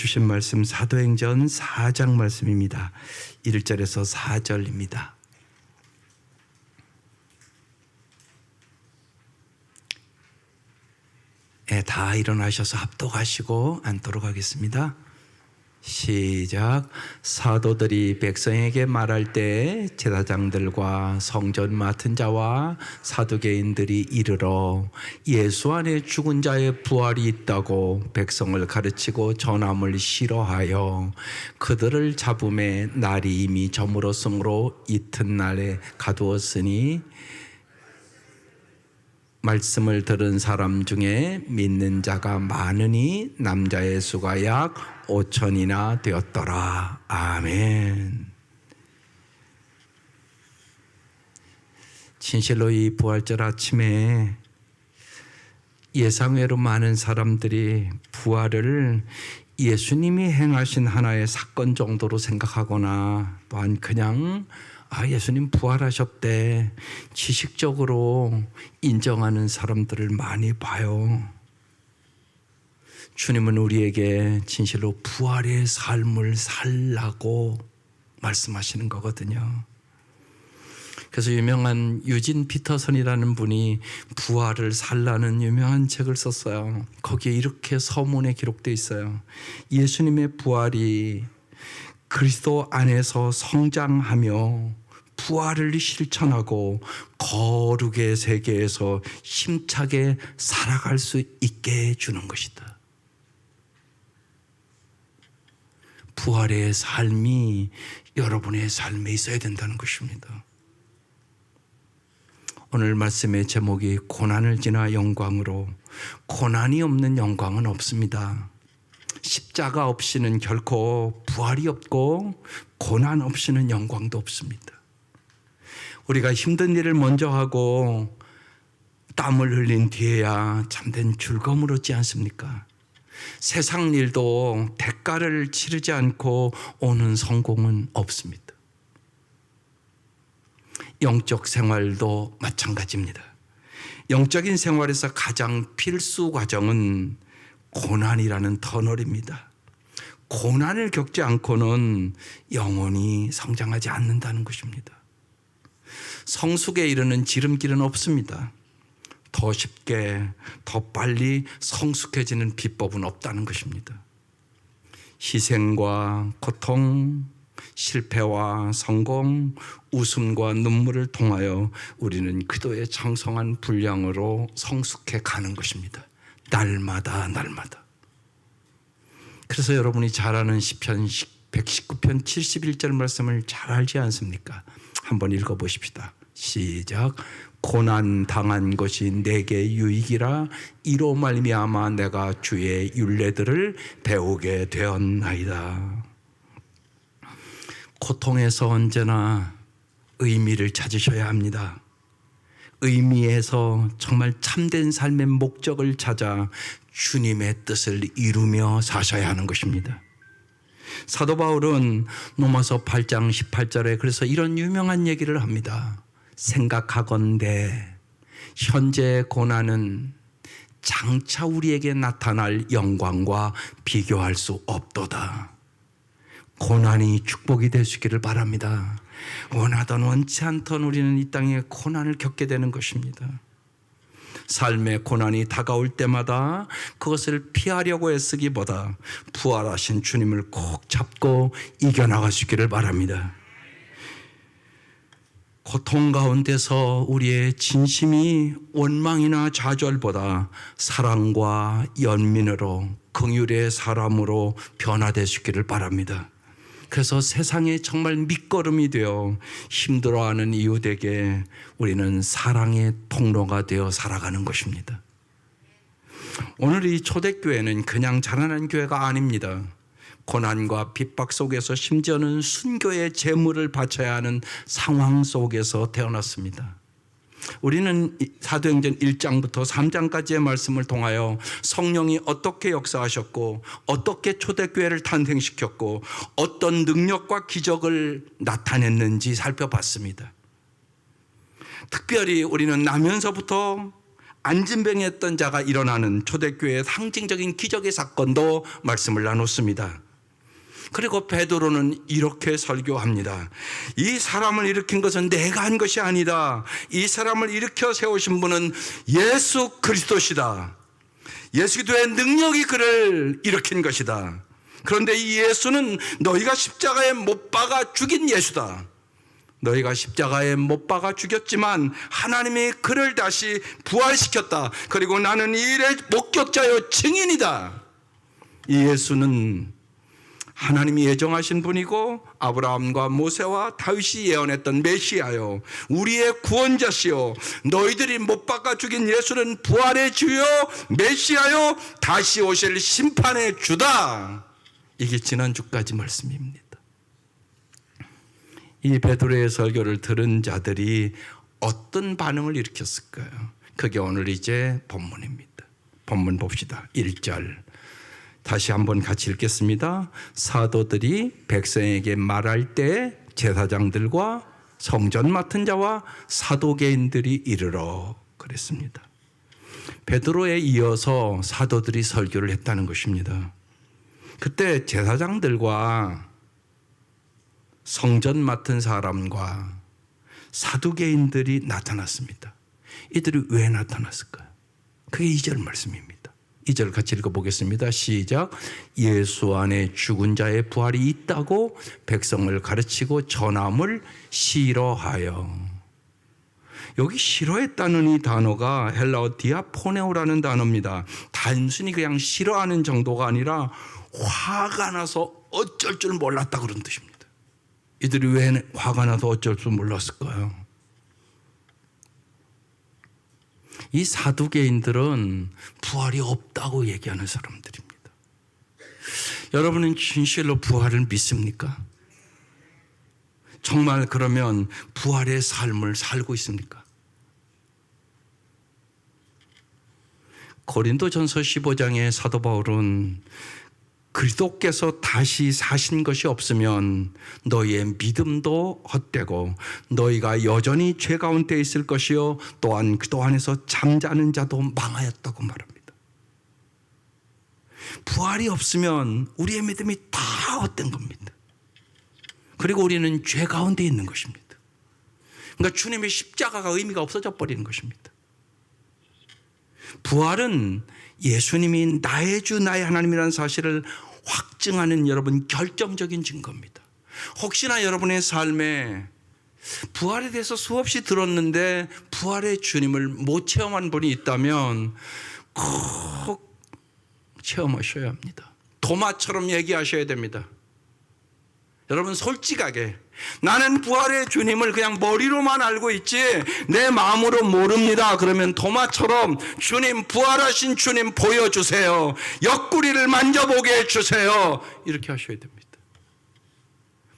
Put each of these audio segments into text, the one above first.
주신 말씀 사도행전 4장 말씀입니다. 1절에서 4절입니다. 다 일어나셔서 합독하시고 앉도록 하겠습니다. 시작. 사도들이 백성에게 말할 때 제사장들과 성전 맡은 자와 사두개인들이 이르러 예수 안에 죽은 자의 부활이 있다고 백성을 가르치고 전함을 싫어하여 그들을 잡음에 날이 이미 저물었으므로 이튿날에 가두었으니 말씀을 들은 사람 중에 믿는 자가 많으니 남자의 수가 약 5천이나 되었더라. 아멘. 진실로 이 부활절 아침에 예상외로 많은 사람들이 부활을 예수님이 행하신 하나의 사건 정도로 생각하거나 또한 그냥 예수님 부활하셨대 지식적으로 인정하는 사람들을 많이 봐요. 주님은 우리에게 진실로 부활의 삶을 살라고 말씀하시는 거거든요. 그래서 유명한 유진 피터슨이라는 분이 부활을 살라는 유명한 책을 썼어요. 거기에 이렇게 서문에 기록되어 있어요. 예수님의 부활이 그리스도 안에서 성장하며 부활을 실천하고 거룩의 세계에서 힘차게 살아갈 수 있게 해주는 것이다. 부활의 삶이 여러분의 삶에 있어야 된다는 것입니다. 오늘 말씀의 제목이 고난을 지나 영광으로. 고난이 없는 영광은 없습니다. 십자가 없이는 결코 부활이 없고 고난 없이는 영광도 없습니다. 우리가 힘든 일을 먼저 하고 땀을 흘린 뒤에야 참된 즐거움을 얻지 않습니까? 세상 일도 대가를 치르지 않고 오는 성공은 없습니다. 영적 생활도 마찬가지입니다. 영적인 생활에서 가장 필수 과정은 고난이라는 터널입니다. 고난을 겪지 않고는 영혼이 성장하지 않는다는 것입니다. 성숙에 이르는 지름길은 없습니다. 더 쉽게, 더 빨리 성숙해지는 비법은 없다는 것입니다. 희생과 고통, 실패와 성공, 웃음과 눈물을 통하여 우리는 그도의 장성한 분량으로 성숙해 가는 것입니다. 날마다. 그래서 여러분이 잘 아는 시편 119편 71절 말씀을 잘 알지 않습니까? 한번 읽어보십시다. 시작. 고난 당한 것이 내게 유익이라 이로 말미암아 내가 주의 율례들을 배우게 되었나이다. 고통에서 언제나 의미를 찾으셔야 합니다. 의미에서 정말 참된 삶의 목적을 찾아 주님의 뜻을 이루며 사셔야 하는 것입니다. 사도 바울은 로마서 8장 18절에 그래서 이런 유명한 얘기를 합니다. 생각하건대 현재의 고난은 장차 우리에게 나타날 영광과 비교할 수 없도다. 고난이 축복이 될 수 있기를 바랍니다. 원하던 원치 않던 우리는 이 땅에 고난을 겪게 되는 것입니다. 삶의 고난이 다가올 때마다 그것을 피하려고 애쓰기보다 부활하신 주님을 꼭 잡고 이겨나갈 수 있기를 바랍니다. 고통 가운데서 우리의 진심이 원망이나 좌절보다 사랑과 연민으로 긍휼의 사람으로 변화될 수 있기를 바랍니다. 그래서 세상에 정말 밑거름이 되어 힘들어하는 이웃에게 우리는 사랑의 통로가 되어 살아가는 것입니다. 오늘 이 초대교회는 그냥 자라난 교회가 아닙니다. 고난과 핍박 속에서 심지어는 순교의 제물을 바쳐야 하는 상황 속에서 태어났습니다. 우리는 사도행전 1장부터 3장까지의 말씀을 통하여 성령이 어떻게 역사하셨고 어떻게 초대교회를 탄생시켰고 어떤 능력과 기적을 나타냈는지 살펴봤습니다. 특별히 우리는 나면서부터 안진병이었던 자가 일어나는 초대교회의 상징적인 기적의 사건도 말씀을 나눴습니다. 그리고 베드로는 이렇게 설교합니다. 이 사람을 일으킨 것은 내가 한 것이 아니다. 이 사람을 일으켜 세우신 분은 예수 그리스도시다. 예수 그리스도의 능력이 그를 일으킨 것이다. 그런데 이 예수는 너희가 십자가에 못 박아 죽인 예수다. 너희가 십자가에 못 박아 죽였지만 하나님이 그를 다시 부활시켰다. 그리고 나는 이 일의 목격자요 증인이다. 이 예수는 하나님이 예정하신 분이고 아브라함과 모세와 다윗이 예언했던 메시아요, 우리의 구원자시요, 너희들이 못 박아 죽인 예수는 부활의 주요 메시아요, 다시 오실 심판의 주다. 이게 지난주까지 말씀입니다. 이 베드로의 설교를 들은 자들이 어떤 반응을 일으켰을까요? 그게 오늘 이제 본문입니다. 본문 봅시다. 1절 다시 한번 같이 읽겠습니다. 사도들이 백성에게 말할 때 제사장들과 성전 맡은 자와 사도개인들이 이르러 그랬습니다. 베드로에 이어서 사도들이 설교를 했다는 것입니다. 그때 제사장들과 성전 맡은 사람과 사두개인들이 나타났습니다. 이들이 왜 나타났을까요? 그게 2절 말씀입니다. 2절 같이 읽어보겠습니다. 시작. 예수 안에 죽은 자의 부활이 있다고 백성을 가르치고 전함을 싫어하여. 여기 싫어했다는 이 단어가 헬라어 디아포네오라는 단어입니다. 단순히 그냥 싫어하는 정도가 아니라 화가 나서 어쩔 줄 몰랐다 그런 뜻입니다. 이들이 왜 화가 나서 어쩔 줄 몰랐을까요? 이 사두개인들은 부활이 없다고 얘기하는 사람들입니다. 여러분은 진실로 부활을 믿습니까? 정말 그러면 부활의 삶을 살고 있습니까? 고린도전서 15장의 사도 바울은 그리스도께서 다시 사신 것이 없으면 너희의 믿음도 헛되고 너희가 여전히 죄 가운데 있을 것이요 또한 그도 안에서 잠자는 자도 망하였다고 말합니다. 부활이 없으면 우리의 믿음이 다 헛된 겁니다. 그리고 우리는 죄 가운데 있는 것입니다. 그러니까 주님의 십자가가 의미가 없어져 버리는 것입니다. 부활은 예수님이 나의 주 나의 하나님이라는 사실을 확증하는 여러분 결정적인 증거입니다. 혹시나 여러분의 삶에 부활에 대해서 수없이 들었는데 부활의 주님을 못 체험한 분이 있다면 꼭 체험하셔야 합니다. 도마처럼 얘기하셔야 됩니다. 여러분 솔직하게 나는 부활의 주님을 그냥 머리로만 알고 있지 내 마음으로 모릅니다. 그러면 도마처럼 주님, 부활하신 주님 보여주세요. 옆구리를 만져보게 해주세요. 이렇게 하셔야 됩니다.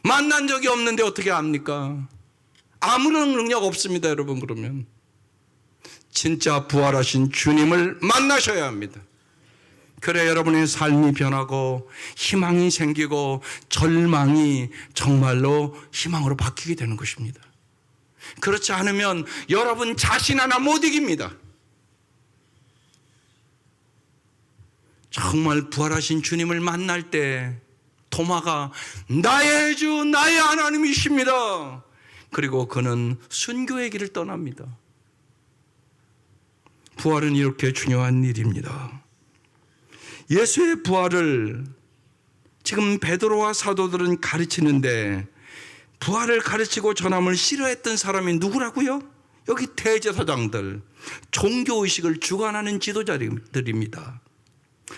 만난 적이 없는데 어떻게 압니까? 아무런 능력 없습니다. 여러분 그러면 진짜 부활하신 주님을 만나셔야 합니다. 그래 여러분의 삶이 변하고 희망이 생기고 절망이 정말로 희망으로 바뀌게 되는 것입니다. 그렇지 않으면 여러분 자신 하나 못 이깁니다. 정말 부활하신 주님을 만날 때 도마가 나의 주 나의 하나님이십니다. 그리고 그는 순교의 길을 떠납니다. 부활은 이렇게 중요한 일입니다. 예수의 부활을 지금 베드로와 사도들은 가르치는데 부활을 가르치고 전함을 싫어했던 사람이 누구라고요? 여기 대제사장들, 종교의식을 주관하는 지도자들입니다.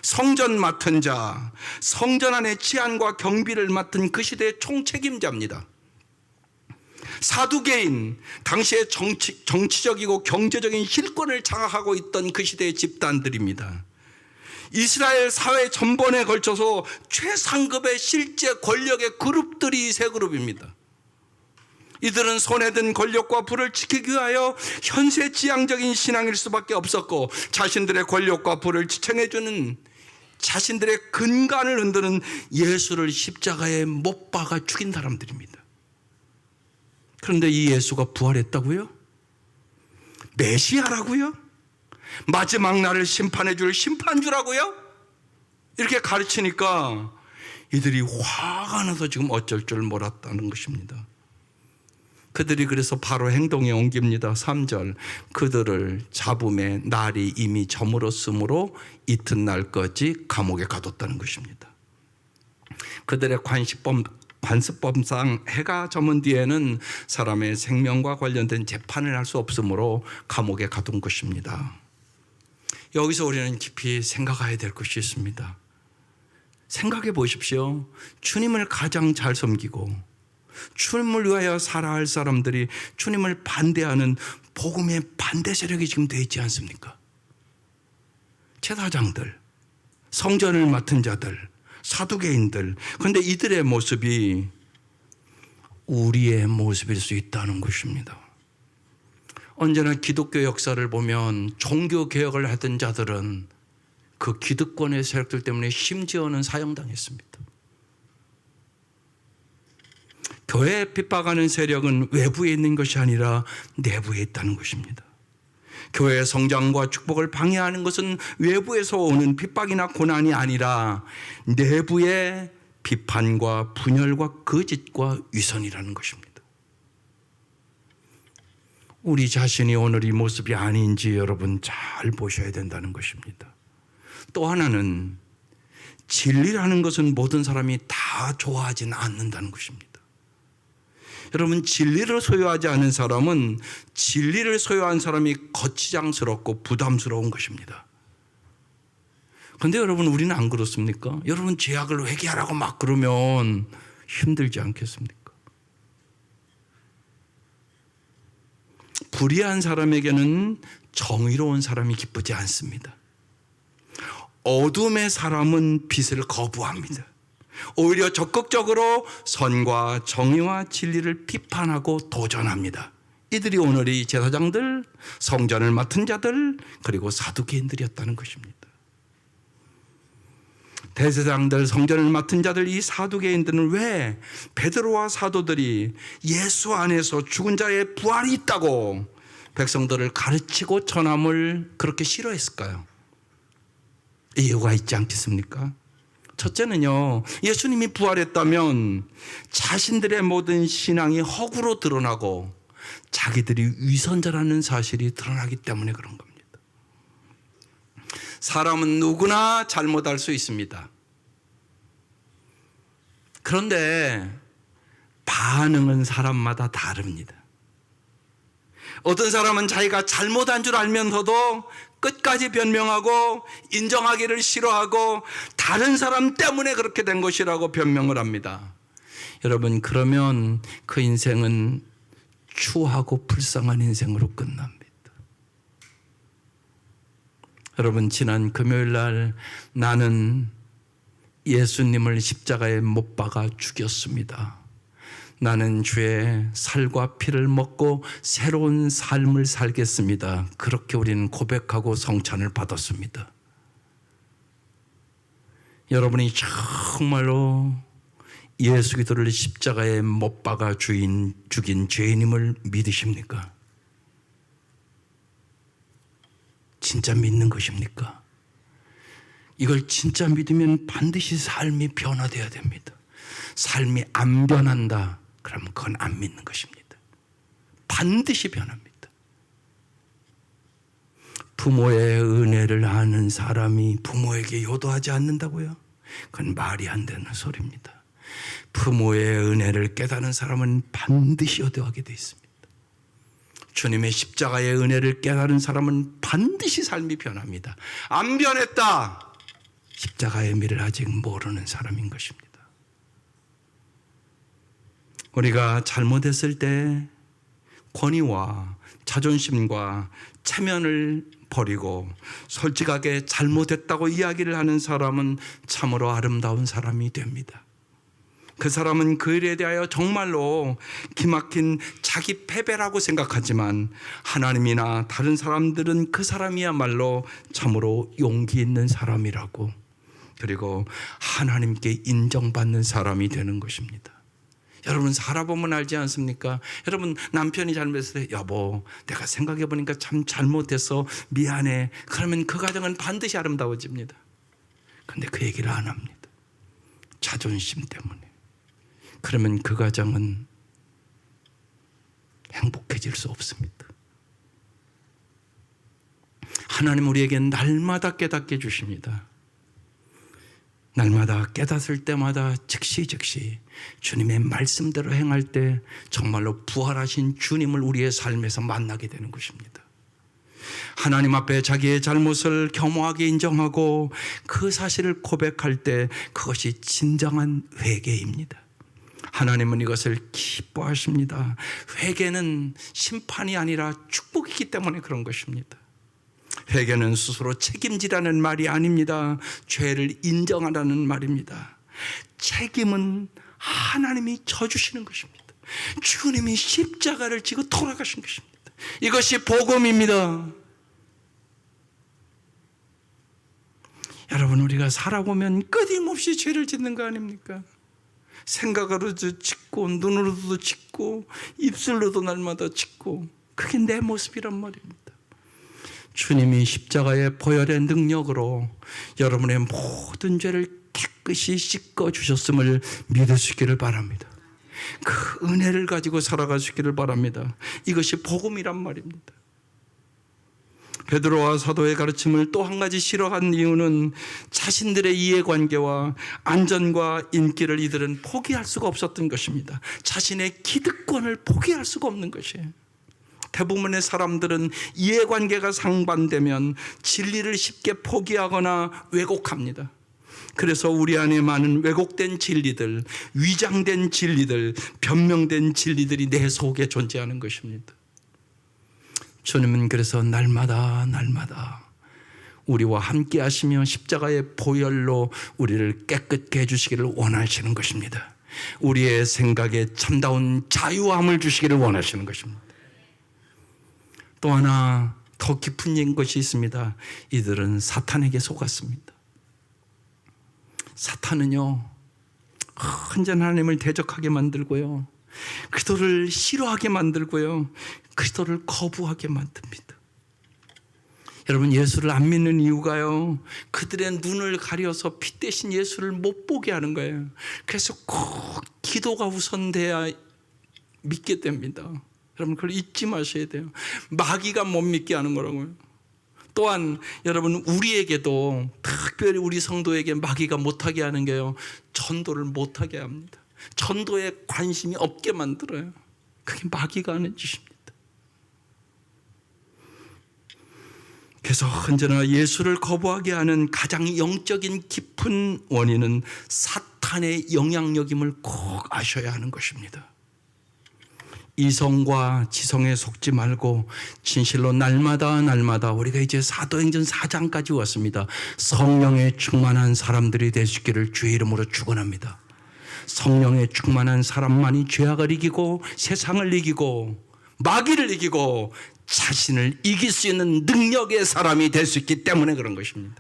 성전 맡은 자, 성전 안의 치안과 경비를 맡은 그 시대의 총책임자입니다. 사두개인, 당시의 정치적이고 경제적인 힐권을 장악하고 있던 그 시대의 집단들입니다. 이스라엘 사회 전반에 걸쳐서 최상급의 실제 권력의 그룹들이 이 세 그룹입니다. 이들은 손에 든 권력과 부를 지키기 위하여 현세지향적인 신앙일 수밖에 없었고 자신들의 권력과 부를 지탱해주는 자신들의 근간을 흔드는 예수를 십자가에 못 박아 죽인 사람들입니다. 그런데 이 예수가 부활했다고요? 메시아라고요? 마지막 날을 심판해 줄 심판주라고요? 이렇게 가르치니까 이들이 화가 나서 지금 어쩔 줄 몰랐다는 것입니다. 그들이 그래서 바로 행동에 옮깁니다. 3절, 그들을 잡음에 날이 이미 저물었으므로 이튿날까지 감옥에 가뒀다는 것입니다. 그들의 관습법상 해가 저문 뒤에는 사람의 생명과 관련된 재판을 할 수 없으므로 감옥에 가둔 것입니다. 여기서 우리는 깊이 생각해야 될 것이 있습니다. 생각해 보십시오. 주님을 가장 잘 섬기고 주님을 위하여 살아야 할 사람들이 주님을 반대하는 복음의 반대 세력이 지금 되어 있지 않습니까? 제사장들, 성전을 맡은 자들, 사두개인들. 그런데 이들의 모습이 우리의 모습일 수 있다는 것입니다. 언제나 기독교 역사를 보면 종교개혁을 하던 자들은 그 기득권의 세력들 때문에 심지어는 사형당했습니다. 교회에 핍박하는 세력은 외부에 있는 것이 아니라 내부에 있다는 것입니다. 교회의 성장과 축복을 방해하는 것은 외부에서 오는 핍박이나 고난이 아니라 내부의 비판과 분열과 거짓과 위선이라는 것입니다. 우리 자신이 오늘 이 모습이 아닌지 여러분 잘 보셔야 된다는 것입니다. 또 하나는 진리라는 것은 모든 사람이 다 좋아하지는 않는다는 것입니다. 여러분, 진리를 소유하지 않은 사람은 진리를 소유한 사람이 거치장스럽고 부담스러운 것입니다. 그런데 여러분, 우리는 안 그렇습니까? 여러분, 죄악을 회개하라고 막 그러면 힘들지 않겠습니까? 불의한 사람에게는 정의로운 사람이 기쁘지 않습니다. 어둠의 사람은 빛을 거부합니다. 오히려 적극적으로 선과 정의와 진리를 비판하고 도전합니다. 이들이 오늘 이 제사장들, 성전을 맡은 자들, 그리고 사두개인들이었다는 것입니다. 대제사장들, 성전을 맡은 자들, 이 사두개인들은 왜 베드로와 사도들이 예수 안에서 죽은 자의 부활이 있다고 백성들을 가르치고 전함을 그렇게 싫어했을까요? 이유가 있지 않겠습니까? 첫째는요, 예수님이 부활했다면 자신들의 모든 신앙이 허구로 드러나고 자기들이 위선자라는 사실이 드러나기 때문에 그런 겁니다. 사람은 누구나 잘못할 수 있습니다. 그런데 반응은 사람마다 다릅니다. 어떤 사람은 자기가 잘못한 줄 알면서도 끝까지 변명하고 인정하기를 싫어하고 다른 사람 때문에 그렇게 된 것이라고 변명을 합니다. 여러분, 그러면 그 인생은 추하고 불쌍한 인생으로 끝납니다. 여러분, 지난 금요일 날 나는 예수님을 십자가에 못 박아 죽였습니다. 나는 주의 살과 피를 먹고 새로운 삶을 살겠습니다. 그렇게 우리는 고백하고 성찬을 받았습니다. 여러분이 정말로 예수 그리스도를 십자가에 못 박아 죽인 죄인임을 믿으십니까? 진짜 믿는 것입니까? 이걸 진짜 믿으면 반드시 삶이 변화되어야 됩니다. 삶이 안 변한다, 그러면 그건 안 믿는 것입니다. 반드시 변합니다. 부모의 은혜를 아는 사람이 부모에게 효도하지 않는다고요? 그건 말이 안 되는 소리입니다. 부모의 은혜를 깨닫는 사람은 반드시 효도하게 되어 있습니다. 주님의 십자가의 은혜를 깨달은 사람은 반드시 삶이 변합니다. 안 변했다, 십자가의 의미를 아직 모르는 사람인 것입니다. 우리가 잘못했을 때 권위와 자존심과 체면을 버리고 솔직하게 잘못했다고 이야기를 하는 사람은 참으로 아름다운 사람이 됩니다. 그 사람은 그 일에 대하여 정말로 기막힌 자기 패배라고 생각하지만 하나님이나 다른 사람들은 그 사람이야말로 참으로 용기 있는 사람이라고, 그리고 하나님께 인정받는 사람이 되는 것입니다. 여러분 살아보면 알지 않습니까? 여러분 남편이 잘못했을 때 여보 내가 생각해보니까 참 잘못해서 미안해. 그러면 그 가정은 반드시 아름다워집니다. 그런데 그 얘기를 안 합니다. 자존심 때문에. 그러면 그 가정은 행복해질 수 없습니다. 하나님 우리에게 날마다 깨닫게 주십니다. 날마다 깨닫을 때마다 즉시 주님의 말씀대로 행할 때 정말로 부활하신 주님을 우리의 삶에서 만나게 되는 것입니다. 하나님 앞에 자기의 잘못을 겸허하게 인정하고 그 사실을 고백할 때 그것이 진정한 회개입니다. 하나님은 이것을 기뻐하십니다. 회개는 심판이 아니라 축복이기 때문에 그런 것입니다. 회개는 스스로 책임지라는 말이 아닙니다. 죄를 인정하라는 말입니다. 책임은 하나님이 져주시는 것입니다. 주님이 십자가를 지고 돌아가신 것입니다. 이것이 복음입니다. 여러분 우리가 살아보면 끊임없이 죄를 짓는 거 아닙니까? 생각으로도 짓고 눈으로도 짓고 입술로도 날마다 짓고 그게 내 모습이란 말입니다. 주님이 십자가의 보혈의 능력으로 여러분의 모든 죄를 깨끗이 씻어주셨음을 믿으시기를 바랍니다. 그 은혜를 가지고 살아가시기를 바랍니다. 이것이 복음이란 말입니다. 베드로와 사도의 가르침을 또 한 가지 싫어한 이유는 자신들의 이해관계와 안전과 인기를 이들은 포기할 수가 없었던 것입니다. 자신의 기득권을 포기할 수가 없는 것이에요. 대부분의 사람들은 이해관계가 상반되면 진리를 쉽게 포기하거나 왜곡합니다. 그래서 우리 안에 많은 왜곡된 진리들, 위장된 진리들, 변명된 진리들이 내 속에 존재하는 것입니다. 주님은 그래서 날마다 우리와 함께 하시며 십자가의 보혈로 우리를 깨끗게 해주시기를 원하시는 것입니다. 우리의 생각에 참다운 자유함을 주시기를 원하시는 것입니다. 또 하나 더 깊은 것이 있습니다. 이들은 사탄에게 속았습니다. 사탄은요 언제나 하나님을 대적하게 만들고요, 그리스도를 싫어하게 만들고요, 그리스도를 거부하게 만듭니다. 여러분 예수를 안 믿는 이유가요, 그들의 눈을 가려서 피 대신 예수를 못 보게 하는 거예요. 그래서 꼭 기도가 우선돼야 믿게 됩니다. 여러분 그걸 잊지 마셔야 돼요. 마귀가 못 믿게 하는 거라고요. 또한 여러분 우리에게도 특별히 우리 성도에게 마귀가 못하게 하는 게요, 전도를 못하게 합니다. 전도에 관심이 없게 만들어요. 그게 마귀가 하는 짓입니다. 그래서 언제나 예수를 거부하게 하는 가장 영적인 깊은 원인은 사탄의 영향력임을 꼭 아셔야 하는 것입니다. 이성과 지성에 속지 말고 진실로 날마다 우리가 이제 사도행전 4장까지 왔습니다. 성령에 충만한 사람들이 되시기를 주의 이름으로 축원합니다. 성령에 충만한 사람만이 죄악을 이기고 세상을 이기고 마귀를 이기고 자신을 이길 수 있는 능력의 사람이 될 수 있기 때문에 그런 것입니다.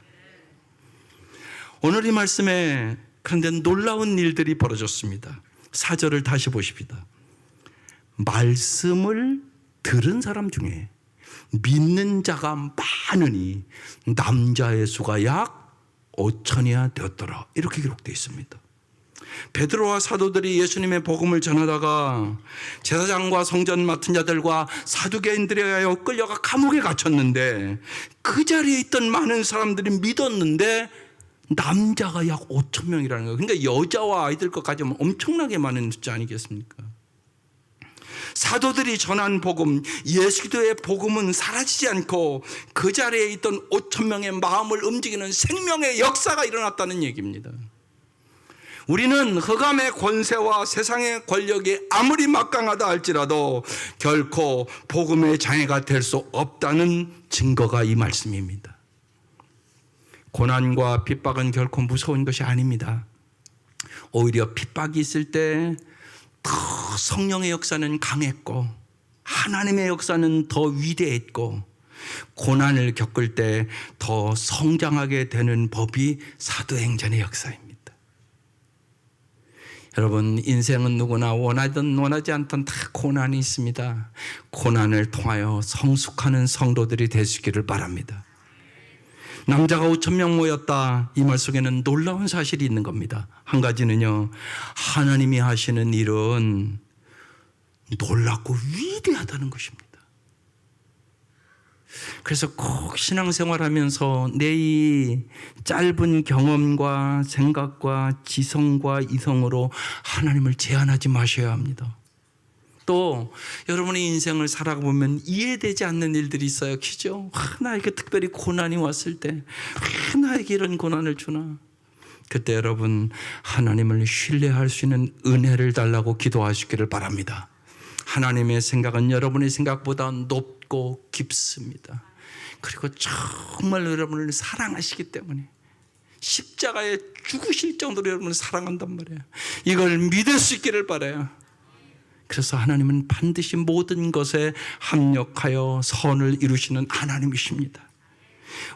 오늘 이 말씀에 그런데 놀라운 일들이 벌어졌습니다. 4절을 다시 보십시다. 말씀을 들은 사람 중에 믿는 자가 많으니 남자의 수가 약 5천이나 되었더라. 이렇게 기록되어 있습니다. 베드로와 사도들이 예수님의 복음을 전하다가 제사장과 성전 맡은 자들과 사두개인들에 의하여 끌려가 감옥에 갇혔는데 그 자리에 있던 많은 사람들이 믿었는데 남자가 약 5천 명이라는 거예요. 그러니까 여자와 아이들 것까지 하면 엄청나게 많은 숫자 아니겠습니까? 사도들이 전한 복음, 예수 그리스도의 복음은 사라지지 않고 그 자리에 있던 5천 명의 마음을 움직이는 생명의 역사가 일어났다는 얘기입니다. 우리는 흑암의 권세와 세상의 권력이 아무리 막강하다 할지라도 결코 복음의 장애가 될 수 없다는 증거가 이 말씀입니다. 고난과 핍박은 결코 무서운 것이 아닙니다. 오히려 핍박이 있을 때 더 성령의 역사는 강했고 하나님의 역사는 더 위대했고 고난을 겪을 때 더 성장하게 되는 법이 사도행전의 역사입니다. 여러분, 인생은 누구나 원하든 원하지 않든 다 고난이 있습니다. 고난을 통하여 성숙하는 성도들이 되시기를 바랍니다. 남자가 5,000명 모였다. 이 말 속에는 놀라운 사실이 있는 겁니다. 한 가지는요, 하나님이 하시는 일은 놀랍고 위대하다는 것입니다. 그래서 꼭 신앙생활하면서 내 이 짧은 경험과 생각과 지성과 이성으로 하나님을 제한하지 마셔야 합니다. 또 여러분의 인생을 살아보면 이해되지 않는 일들이 있어요. 그죠? 나에게 특별히 고난이 왔을 때 나에게 이런 고난을 주나? 그때 여러분, 하나님을 신뢰할 수 있는 은혜를 달라고 기도하시기를 바랍니다. 하나님의 생각은 여러분의 생각보다 높고 깊습니다. 그리고 정말 여러분을 사랑하시기 때문에 십자가에 죽으실 정도로 여러분을 사랑한단 말이에요. 이걸 믿을 수 있기를 바라요. 그래서 하나님은 반드시 모든 것에 합력하여 선을 이루시는 하나님이십니다.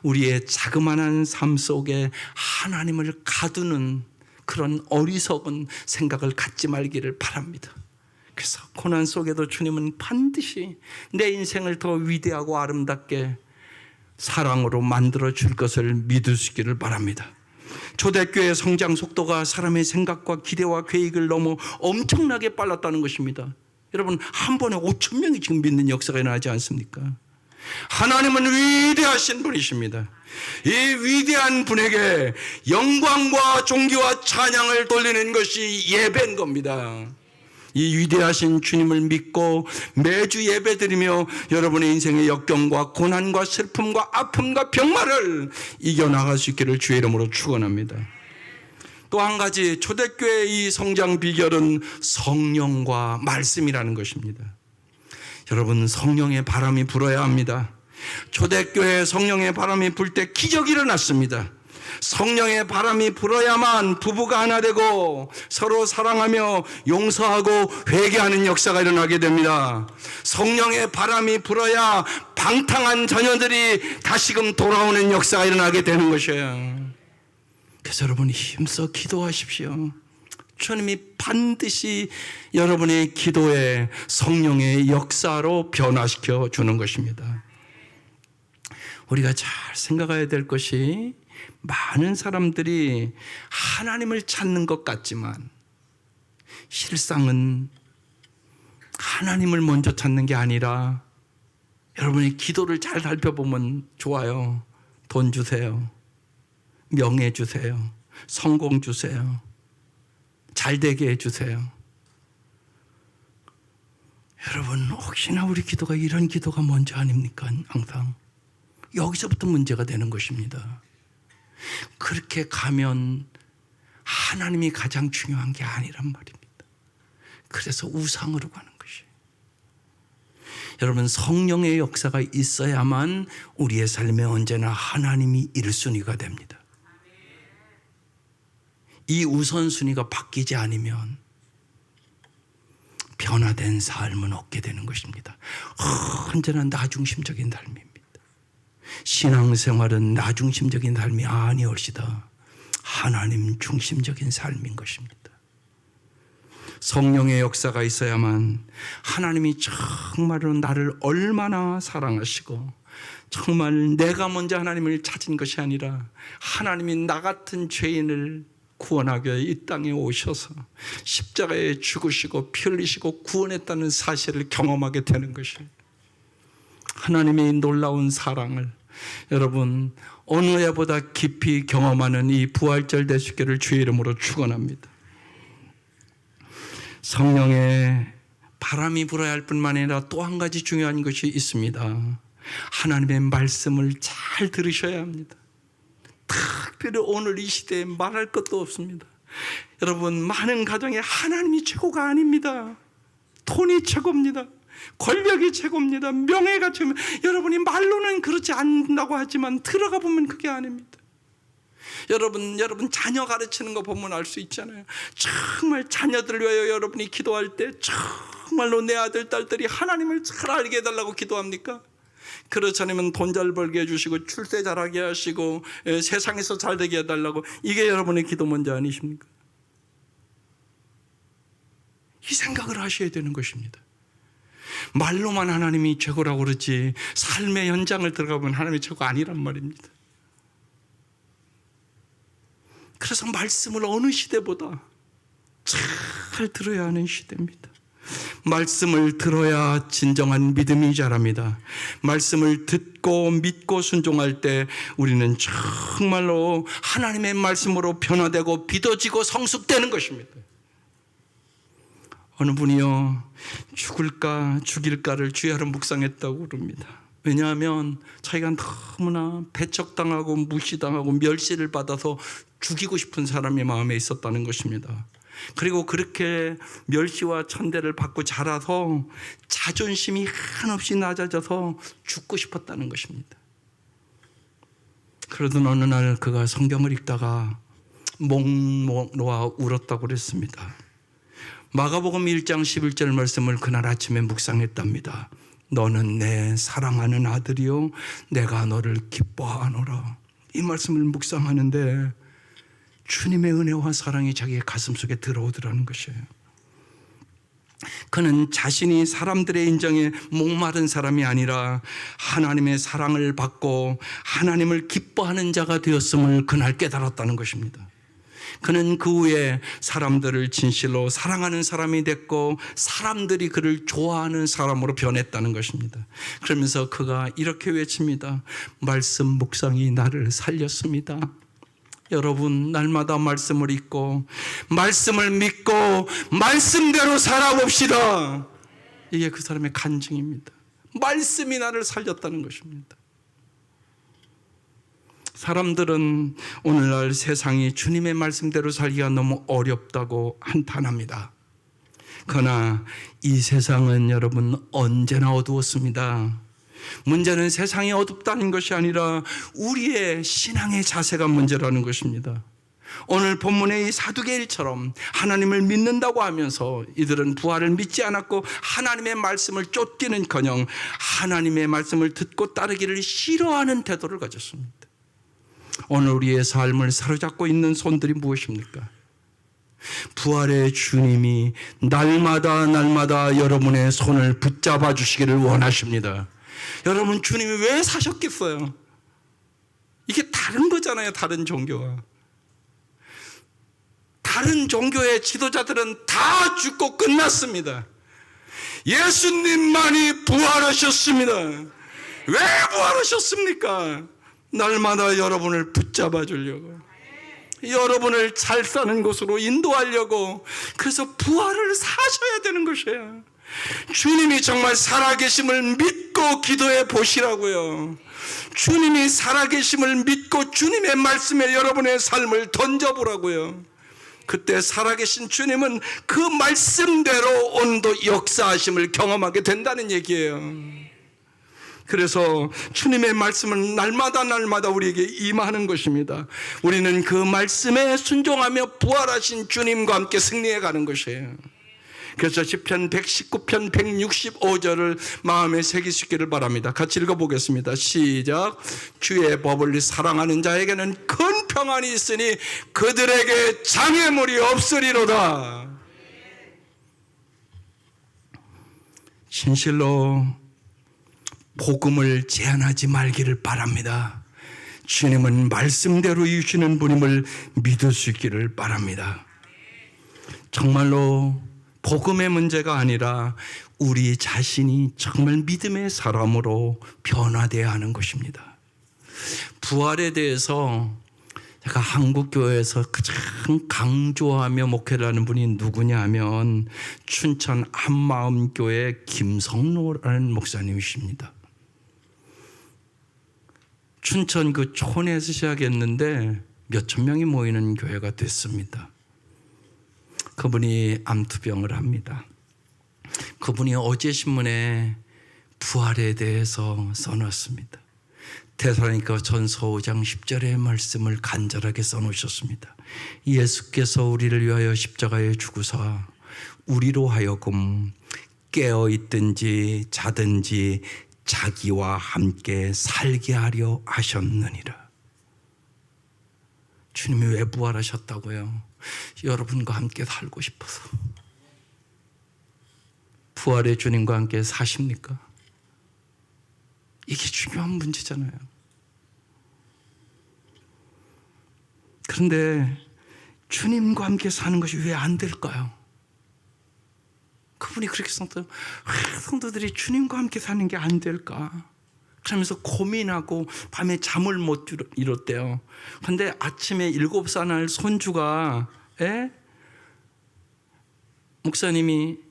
우리의 자그마한 삶 속에 하나님을 가두는 그런 어리석은 생각을 갖지 말기를 바랍니다. 그래서 고난 속에도 주님은 반드시 내 인생을 더 위대하고 아름답게 사랑으로 만들어 줄 것을 믿으시기를 바랍니다. 초대교회의 성장 속도가 사람의 생각과 기대와 계획을 넘어 엄청나게 빨랐다는 것입니다. 여러분, 한 번에 5,000명이 지금 믿는 역사가 일어나지 않습니까? 하나님은 위대하신 분이십니다. 이 위대한 분에게 영광과 존귀와 찬양을 돌리는 것이 예배인 겁니다. 이 위대하신 주님을 믿고 매주 예배드리며 여러분의 인생의 역경과 고난과 슬픔과 아픔과 병마를 이겨나갈 수 있기를 주의 이름으로 축원합니다. 또 한 가지, 초대교회의 이 성장 비결은 성령과 말씀이라는 것입니다. 여러분, 성령의 바람이 불어야 합니다. 초대교회에 성령의 바람이 불 때 기적이 일어났습니다. 성령의 바람이 불어야만 부부가 하나 되고 서로 사랑하며 용서하고 회개하는 역사가 일어나게 됩니다. 성령의 바람이 불어야 방탕한 자녀들이 다시금 돌아오는 역사가 일어나게 되는 것이에요. 그래서 여러분, 힘써 기도하십시오. 주님이 반드시 여러분의 기도에 성령의 역사로 변화시켜 주는 것입니다. 우리가 잘 생각해야 될 것이, 많은 사람들이 하나님을 찾는 것 같지만 실상은 하나님을 먼저 찾는 게 아니라, 여러분의 기도를 잘 살펴보면 좋아요. 돈 주세요. 명예 주세요. 성공 주세요. 잘 되게 해주세요. 여러분, 혹시나 우리 기도가 이런 기도가 먼저 아닙니까? 항상 여기서부터 문제가 되는 것입니다. 그렇게 가면 하나님이 가장 중요한 게 아니란 말입니다. 그래서 우상으로 가는 것이에요. 여러분, 성령의 역사가 있어야만 우리의 삶에 언제나 하나님이 1순위가 됩니다. 이 우선순위가 바뀌지 않으면 변화된 삶은 없게 되는 것입니다. 언제나 나중심적인 삶입니다. 신앙생활은 나중심적인 삶이 아니올시다. 하나님 중심적인 삶인 것입니다. 성령의 역사가 있어야만 하나님이 정말로 나를 얼마나 사랑하시고, 정말 내가 먼저 하나님을 찾은 것이 아니라 하나님이 나 같은 죄인을 구원하기 위해 이 땅에 오셔서 십자가에 죽으시고 피 흘리시고 구원했다는 사실을 경험하게 되는 것이에요. 하나님의 놀라운 사랑을 여러분 어느 해보다 깊이 경험하는 이 부활절 되시기를 주의 이름으로 축원합니다. 성령의 바람이 불어야 할 뿐만 아니라 또 한 가지 중요한 것이 있습니다. 하나님의 말씀을 잘 들으셔야 합니다. 특별히 오늘 이 시대에 말할 것도 없습니다. 여러분, 많은 가정에 하나님이 최고가 아닙니다. 돈이 최고입니다. 권력이 최고입니다. 명예가 최고입니다. 여러분이 말로는 그렇지 않다고 하지만 들어가 보면 그게 아닙니다. 여러분 자녀 가르치는 거 보면 알 수 있잖아요. 정말 자녀들을 위하여 여러분이 기도할 때 정말로 내 아들 딸들이 하나님을 잘 알게 해달라고 기도합니까? 그렇지 않으면 돈 잘 벌게 해주시고 출세 잘하게 하시고 세상에서 잘 되게 해달라고, 이게 여러분의 기도 문제 아니십니까? 이 생각을 하셔야 되는 것입니다. 말로만 하나님이 최고라고 그러지 삶의 현장을 들어가보면 하나님이 최고 아니란 말입니다. 그래서 말씀을 어느 시대보다 잘 들어야 하는 시대입니다. 말씀을 들어야 진정한 믿음이 자랍니다. 말씀을 듣고 믿고 순종할 때 우리는 정말로 하나님의 말씀으로 변화되고 믿어지고 성숙되는 것입니다. 어느 분이요, 죽을까 죽일까를 주야로 묵상했다고 그럽니다. 왜냐하면 자기가 너무나 배척당하고 무시당하고 멸시를 받아서 죽이고 싶은 사람이 마음에 있었다는 것입니다. 그리고 그렇게 멸시와 천대를 받고 자라서 자존심이 한없이 낮아져서 죽고 싶었다는 것입니다. 그러던 어느 날 그가 성경을 읽다가 목 놓아 울었다고 그랬습니다. 마가복음 1장 11절 말씀을 그날 아침에 묵상했답니다. 너는 내 사랑하는 아들이요 내가 너를 기뻐하노라. 이 말씀을 묵상하는데 주님의 은혜와 사랑이 자기의 가슴속에 들어오더라는 것이에요. 그는 자신이 사람들의 인정에 목마른 사람이 아니라 하나님의 사랑을 받고 하나님을 기뻐하는 자가 되었음을 그날 깨달았다는 것입니다. 그는 그 후에 사람들을 진실로 사랑하는 사람이 됐고 사람들이 그를 좋아하는 사람으로 변했다는 것입니다. 그러면서 그가 이렇게 외칩니다. 말씀 묵상이 나를 살렸습니다. 여러분, 날마다 말씀을 읽고 말씀을 믿고 말씀대로 살아봅시다. 이게 그 사람의 간증입니다. 말씀이 나를 살렸다는 것입니다. 사람들은 오늘날 세상이 주님의 말씀대로 살기가 너무 어렵다고 한탄합니다. 그러나 이 세상은 여러분 언제나 어두웠습니다. 문제는 세상이 어둡다는 것이 아니라 우리의 신앙의 자세가 문제라는 것입니다. 오늘 본문의 이 사두개인처럼 하나님을 믿는다고 하면서 이들은 부활을 믿지 않았고 하나님의 말씀을 쫓기는커녕 하나님의 말씀을 듣고 따르기를 싫어하는 태도를 가졌습니다. 오늘 우리의 삶을 사로잡고 있는 손들이 무엇입니까? 부활의 주님이 날마다 여러분의 손을 붙잡아 주시기를 원하십니다. 여러분, 주님이 왜 사셨겠어요? 이게 다른 거잖아요. 다른 종교와. 다른 종교의 지도자들은 다 죽고 끝났습니다. 예수님만이 부활하셨습니다. 왜 부활하셨습니까? 날마다 여러분을 붙잡아 주려고, 여러분을 잘 사는 곳으로 인도하려고. 그래서 부활을 사셔야 되는 것이에요. 주님이 정말 살아계심을 믿고 기도해 보시라고요. 주님이 살아계심을 믿고 주님의 말씀에 여러분의 삶을 던져보라고요. 그때 살아계신 주님은 그 말씀대로 오늘도 역사하심을 경험하게 된다는 얘기예요. 그래서 주님의 말씀은 날마다 우리에게 임하는 것입니다. 우리는 그 말씀에 순종하며 부활하신 주님과 함께 승리해 가는 것이에요. 그래서 시편 119편 165절을 마음에 새기시기를 바랍니다. 같이 읽어보겠습니다. 시작. 주의 법을 사랑하는 자에게는 큰 평안이 있으니 그들에게 장애물이 없으리로다. 진실로 복음을 제한하지 말기를 바랍니다. 주님은 말씀대로 이루시는 분임을 믿을 수 있기를 바랍니다. 정말로 복음의 문제가 아니라 우리 자신이 정말 믿음의 사람으로 변화되어야 하는 것입니다. 부활에 대해서 제가 한국교회에서 가장 강조하며 목회를 하는 분이 누구냐 하면 춘천 한마음교회 김성로라는 목사님이십니다. 춘천 그 촌에서 시작했는데 몇천 명이 모이는 교회가 됐습니다. 그분이 암투병을 합니다. 그분이 어제 신문에 부활에 대해서 써놨습니다. 데살로니가 전서 5장 10절의 말씀을 간절하게 써놓으셨습니다. 예수께서 우리를 위하여 십자가에 죽으사 우리로 하여금 깨어있든지 자든지 자기와 함께 살게 하려 하셨느니라. 주님이 왜 부활하셨다고요? 여러분과 함께 살고 싶어서. 부활의 주님과 함께 사십니까? 이게 중요한 문제잖아요. 그런데 주님과 함께 사는 것이 왜 안 될까요? 그분이 그렇게 왜 성도들이 주님과 함께 사는 게 안 될까? 그러면서 고민하고 밤에 잠을 못 이뤘대요. 그런데 아침에 7살 손주가 목사님이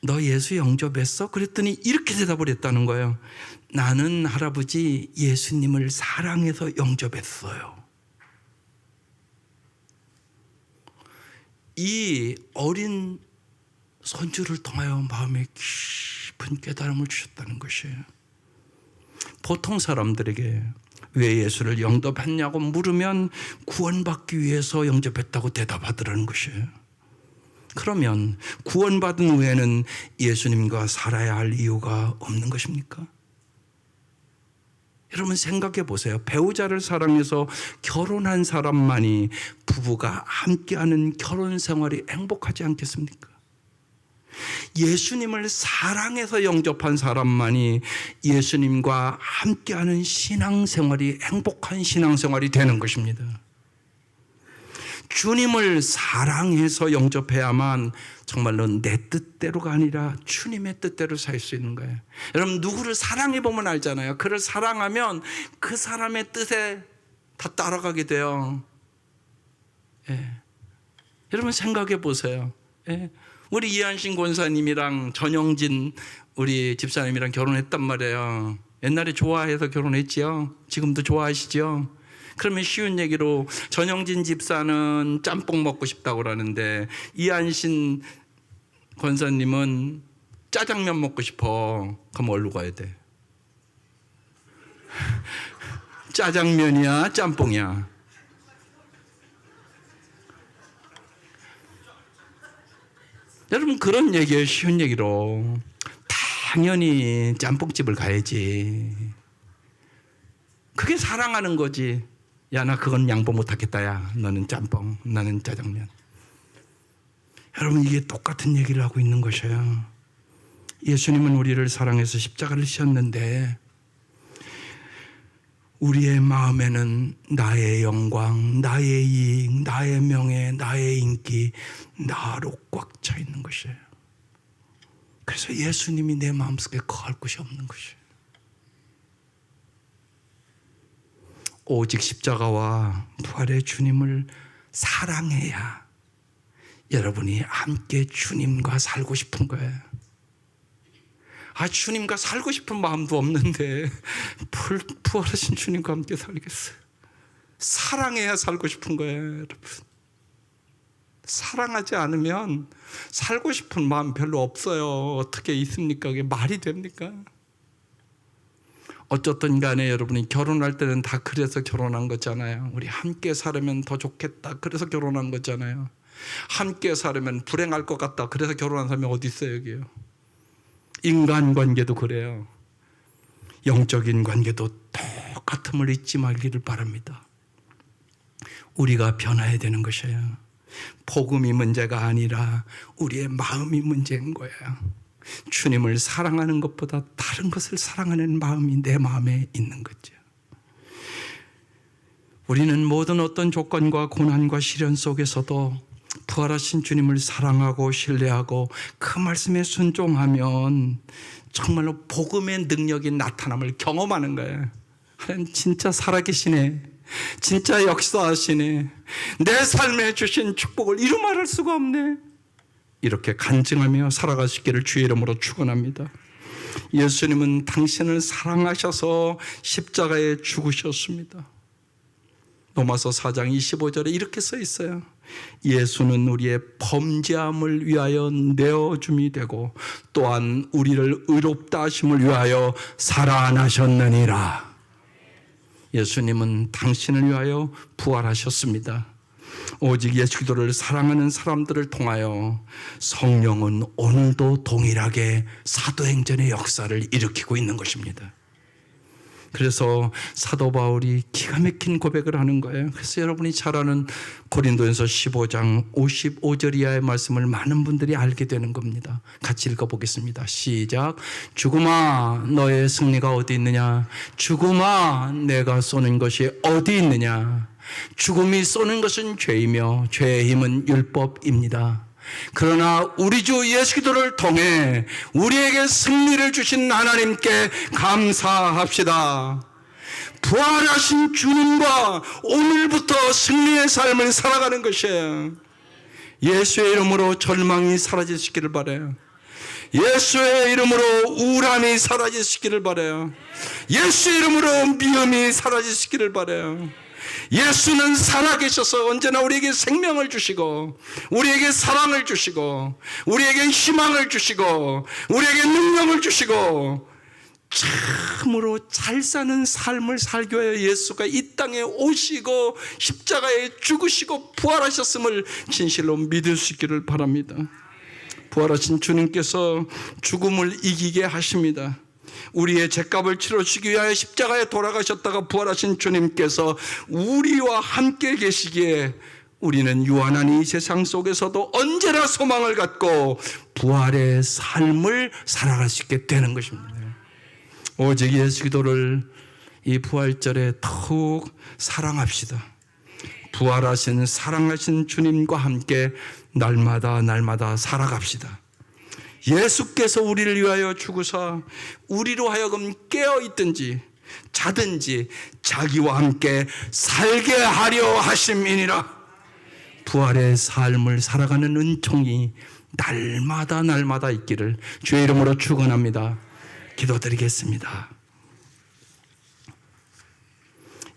너 예수 영접했어? 그랬더니 이렇게 대답을 했다는 거예요. 나는 할아버지 예수님을 사랑해서 영접했어요. 이 어린 손주를 통하여 마음에 깊은 깨달음을 주셨다는 것이에요. 보통 사람들에게 왜 예수를 영접했냐고 물으면 구원받기 위해서 영접했다고 대답하더라는 것이에요. 그러면 구원받은 후에는 예수님과 살아야 할 이유가 없는 것입니까? 여러분 생각해 보세요. 배우자를 사랑해서 결혼한 사람만이 부부가 함께하는 결혼 생활이 행복하지 않겠습니까? 예수님을 사랑해서 영접한 사람만이 예수님과 함께하는 신앙생활이 행복한 신앙생활이 되는 것입니다. 주님을 사랑해서 영접해야만 정말로 내 뜻대로가 아니라 주님의 뜻대로 살 수 있는 거예요. 여러분 누구를 사랑해 보면 알잖아요. 그를 사랑하면 그 사람의 뜻에 다 따라가게 돼요. 여러분 생각해 보세요. 우리 이한신 권사님이랑 전영진 우리 집사님이랑 결혼했단 말이에요. 옛날에 좋아해서 결혼했지요. 지금도 좋아하시죠. 그러면 쉬운 얘기로 전영진 집사는 짬뽕 먹고 싶다고 그러는데 이한신 권사님은 짜장면 먹고 싶어. 그럼 어디로 가야 돼? 짜장면이야 짬뽕이야? 여러분 그런 얘기예요. 쉬운 얘기로 당연히 짬뽕집을 가야지. 그게 사랑하는 거지. 야, 나 그건 양보 못하겠다. 야, 너는 짬뽕, 나는 짜장면. 여러분 이게 똑같은 얘기를 하고 있는 것이에요. 예수님은 우리를 사랑해서 십자가를 지셨는데 우리의 마음에는 나의 영광, 나의 이익, 나의 명예, 나의 인기, 나로 꽉 차 있는 것이에요. 그래서 예수님이 내 마음속에 거할 곳이 없는 것이에요. 오직 십자가와 부활의 주님을 사랑해야 여러분이 함께 주님과 살고 싶은 거예요. 주님과 살고 싶은 마음도 없는데 부활하신 주님과 함께 살겠어요. 사랑해야 살고 싶은 거예요, 여러분. 사랑하지 않으면 살고 싶은 마음 별로 없어요. 어떻게 있습니까? 그게 말이 됩니까? 어쨌든 간에 여러분이 결혼할 때는 다 그래서 결혼한 거잖아요. 우리 함께 살으면 더 좋겠다. 그래서 결혼한 거잖아요. 함께 살으면 불행할 것 같다. 그래서 결혼한 사람이 어디 있어요, 여기요? 인간관계도 그래요. 영적인 관계도 똑같음을 잊지 말기를 바랍니다. 우리가 변화해야 되는 것이에요. 복음이 문제가 아니라 우리의 마음이 문제인 거예요. 주님을 사랑하는 것보다 다른 것을 사랑하는 마음이 내 마음에 있는 거죠. 우리는 모든 어떤 조건과 고난과 시련 속에서도 부활하신 주님을 사랑하고 신뢰하고 그 말씀에 순종하면 정말로 복음의 능력이 나타남을 경험하는 거예요. 하나님 진짜 살아계시네. 진짜 역사하시네. 내 삶에 주신 축복을 이루 말할 수가 없네. 이렇게 간증하며 살아가시기를 주의 이름으로 축원합니다. 예수님은 당신을 사랑하셔서 십자가에 죽으셨습니다. 로마서 4장 25절에 이렇게 써 있어요. 예수는 우리의 범죄함을 위하여 내어줌이 되고 또한 우리를 의롭다 하심을 위하여 살아나셨느니라. 예수님은 당신을 위하여 부활하셨습니다. 오직 예수 그리스도를 사랑하는 사람들을 통하여 성령은 오늘도 동일하게 사도행전의 역사를 일으키고 있는 것입니다. 그래서 사도 바울이 기가 막힌 고백을 하는 거예요. 그래서 여러분이 잘 아는 고린도전서 15장 55절 이하의 말씀을 많은 분들이 알게 되는 겁니다. 같이 읽어보겠습니다. 시작. 죽음아 너의 승리가 어디 있느냐? 죽음아 내가 쏘는 것이 어디 있느냐? 죽음이 쏘는 것은 죄이며 죄의 힘은 율법입니다. 그러나 우리 주 예수 그리스도를 통해 우리에게 승리를 주신 하나님께 감사합시다. 부활하신 주님과 오늘부터 승리의 삶을 살아가는 것이에요. 예수의 이름으로 절망이 사라지시기를 바라요. 예수의 이름으로 우울함이 사라지시기를 바라요. 예수의 이름으로 미움이 사라지시기를 바라요. 예수는 살아계셔서 언제나 우리에게 생명을 주시고 우리에게 사랑을 주시고 우리에게 희망을 주시고 우리에게 능력을 주시고 참으로 잘 사는 삶을 살기 위해 예수가 이 땅에 오시고 십자가에 죽으시고 부활하셨음을 진실로 믿을 수 있기를 바랍니다. 부활하신 주님께서 죽음을 이기게 하십니다. 우리의 죄값을 치러주기 위하여 십자가에 돌아가셨다가 부활하신 주님께서 우리와 함께 계시기에 우리는 유한한 이 세상 속에서도 언제나 소망을 갖고 부활의 삶을 살아갈 수 있게 되는 것입니다. 오직 예수 그리스도를 이 부활절에 더욱 사랑합시다. 부활하신 사랑하신 주님과 함께 날마다 살아갑시다. 예수께서 우리를 위하여 죽으사 우리로 하여금 깨어있든지 자든지 자기와 함께 살게 하려 하심이니라. 부활의 삶을 살아가는 은총이 날마다 있기를 주의 이름으로 축원합니다. 기도드리겠습니다.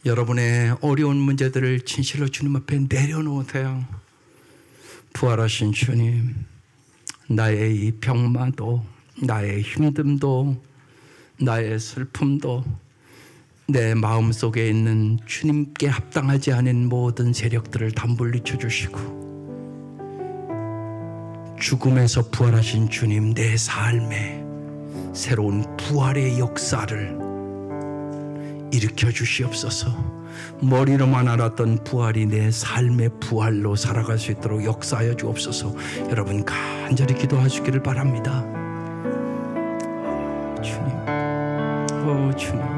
여러분의 어려운 문제들을 진실로 주님 앞에 내려놓으세요. 부활하신 주님, 나의 이 병마도, 나의 힘듦도, 나의 슬픔도, 내 마음속에 있는 주님께 합당하지 않은 모든 세력들을 다 물리쳐 주시고 죽음에서 부활하신 주님, 내 삶에 새로운 부활의 역사를 일으켜 주시옵소서. 머리로만 알았던 부활이 내 삶의 부활로 살아갈 수 있도록 역사하여 주옵소서. 여러분 간절히 기도하시기를 바랍니다. 주님, 주님, 주님,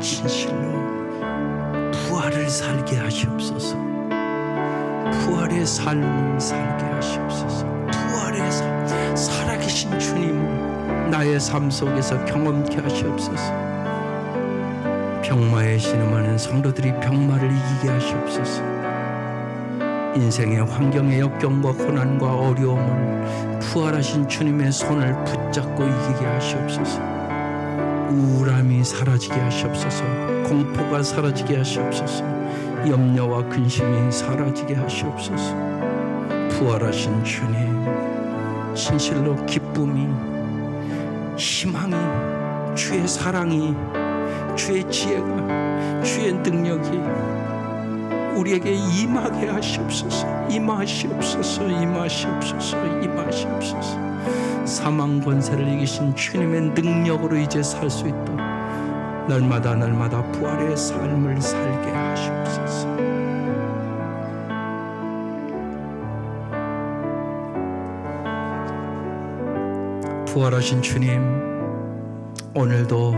진실로 부활을 살게 하시옵소서. 부활의 삶을 살게 하시옵소서. 부활의 삶, 살아계신 주님을 나의 삶 속에서 경험케 하시옵소서. 병마에 신음하는 성도들이 병마를 이기게 하시옵소서. 인생의 환경의 역경과 고난과 어려움을 부활하신 주님의 손을 붙잡고 이기게 하시옵소서. 우울함이 사라지게 하시옵소서. 공포가 사라지게 하시옵소서. 염려와 근심이 사라지게 하시옵소서. 부활하신 주님, 진실로 기쁨이, 희망이, 주의 사랑이, 주의 지혜가, 주의 능력이 우리에게 임하게 하시옵소서. 임하시옵소서. 임하시옵소서. 임하시옵소서. 사망 권세를 이기신 주님의 능력으로 이제 살 수 있도록 날마다 부활의 삶을 살게 하시옵소서. 부활하신 주님, 오늘도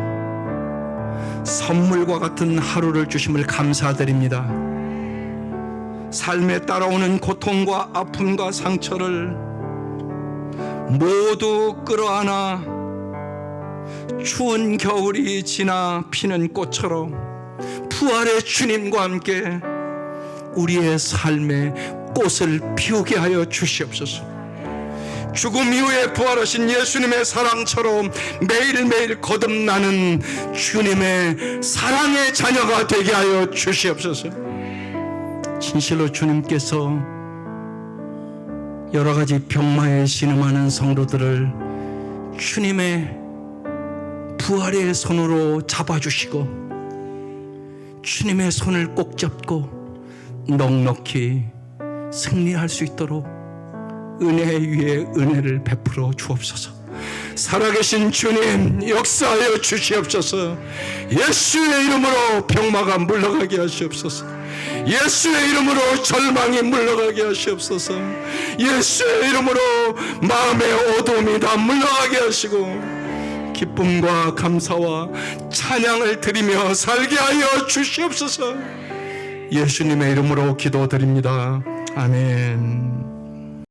선물과 같은 하루를 주심을 감사드립니다. 삶에 따라오는 고통과 아픔과 상처를 모두 끌어안아 추운 겨울이 지나 피는 꽃처럼 부활의 주님과 함께 우리의 삶에 꽃을 피우게 하여 주시옵소서. 죽음 이후에 부활하신 예수님의 사랑처럼 매일매일 거듭나는 주님의 사랑의 자녀가 되게 하여 주시옵소서. 진실로 주님께서 여러 가지 병마에 신음하는 성도들을 주님의 부활의 손으로 잡아주시고 주님의 손을 꼭 잡고 넉넉히 승리할 수 있도록 은혜 위에 은혜를 베풀어 주옵소서. 살아계신 주님 역사하여 주시옵소서. 예수의 이름으로 병마가 물러가게 하시옵소서. 예수의 이름으로 절망이 물러가게 하시옵소서. 예수의 이름으로 마음의 어두움이 다 물러가게 하시고 기쁨과 감사와 찬양을 드리며 살게 하여 주시옵소서. 예수님의 이름으로 기도드립니다. 아멘.